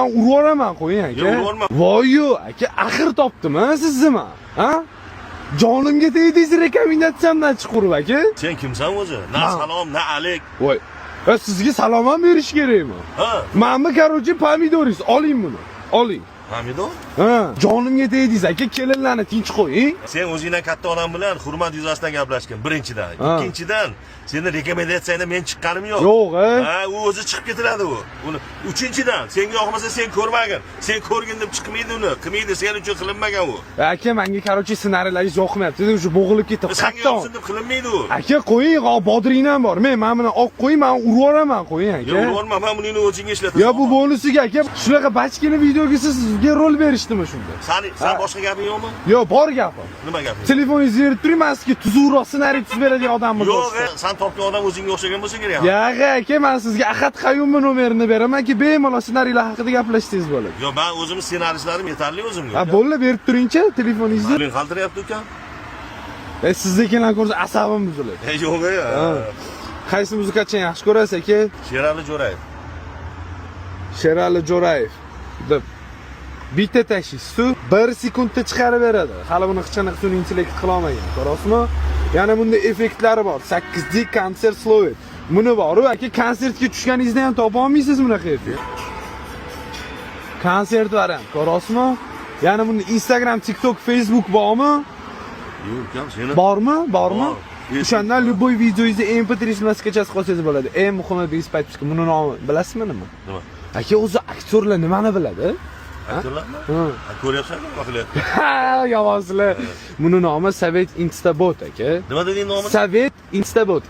men urvoraman qo'ying aka. Yo'q, urvorma. Voy-yu, aka, axir topdim-a sizni men. Ha? Jonimga tegdingiz rekomendatsiyamdan chiqurib aka. Sen kimsan o'zi? Na salom, na alik. Voy. Sizga salom ham berish kerakmi? Ha. Menmi, короче, pomidoringiz, oling buni. Oling. Hamidov? Ha, jonimga tegdingiz aka, kelinlarni tinch qo'ying. Sen o'zingdan katta odam bilan hurmat yuzasidan gaplashgin, birinchidan. Ikkinchidan, seni rekomendatsiyangda men chiqqanim yo'q. Yo'q, Ha, u o'zi chiqib ketiladi u. Uchinchidan, senga yoqmasa sen ko'rmagin. Sen ko'rgin deb chiqmaydi uni. Qilmaydi, sen uchun qilinmagan u. Aka, menga короче ssenariylaringiz yoqmayapti. O'sha bo'g'ilib ketdi. Senga yoqsin deb qilinmaydi u. Aka, qo'ying, bodring ham bor. Men mana oq qo'ying, men urvoraman qo'ying aka. Yo'q, urvorma, men buni o'zingga ishlataman. Yo, bu bonusiga aka, shunaqa bachkina videoga sizga rol berishdimi shunda? Sen boshqa gaping yo'qmi? Yo, bor gapim. Nima gaping? Telefoningizni berib turing, men sizga tuzukroq ssenariy tuzib beradigan odamman. Yo'q, sen topgan odam o'zingga o'xshagan bo'lsa kerak. Yo'q, aka, men sizga Ahad Qayumning nomerini beraman-ki, bemalol ssenariylar haqida gaplashsangiz bo'ladi. Yo'q, men o'zim ssenariystlarim yetarli o'zimga. Ha, bo'ldi, berib turing-chi telefoningizni. Qo'ling qaltirayapti uka. Siznikilar ko'rsa asabim buziladi. Yo'q-ya. Qaysi muzikachini yaxshi ko'rasiz aka? Sherali Jo'rayev. Sherali Jo'rayev deb bitta tashish-su 1 sekundda chiqarib beradi. Hali buni hech qanaqa sun'iy intellekt qila olmagan. Ko'rasizmi? Yana bunda effektlari bor. 8 konsert slovet. Buni bor-ku, aka, konsertga tushganingizda ham topa olmaysiz bunaqa effekt. Konsert variant, ko'rasizmi? Yana bunda Instagram, TikTok, Facebook bormi? Yo'q, seni. Bormi? Bormi? O'shandan любой videoingizni MP3 nusxasigacha qolsangiz bo'ladi. Eng muhimi deysiz, buni nomi bilasizmi nima? Nima? Aka, o'zi aktyorlar nimani biladi? Aktyorlarmi? Ko'ryapsanmi, qo'ylayapti. Ha, yovozlar. Buni nomi Sovet Instabot aka. Nima deding nomi? Sovet Instabot.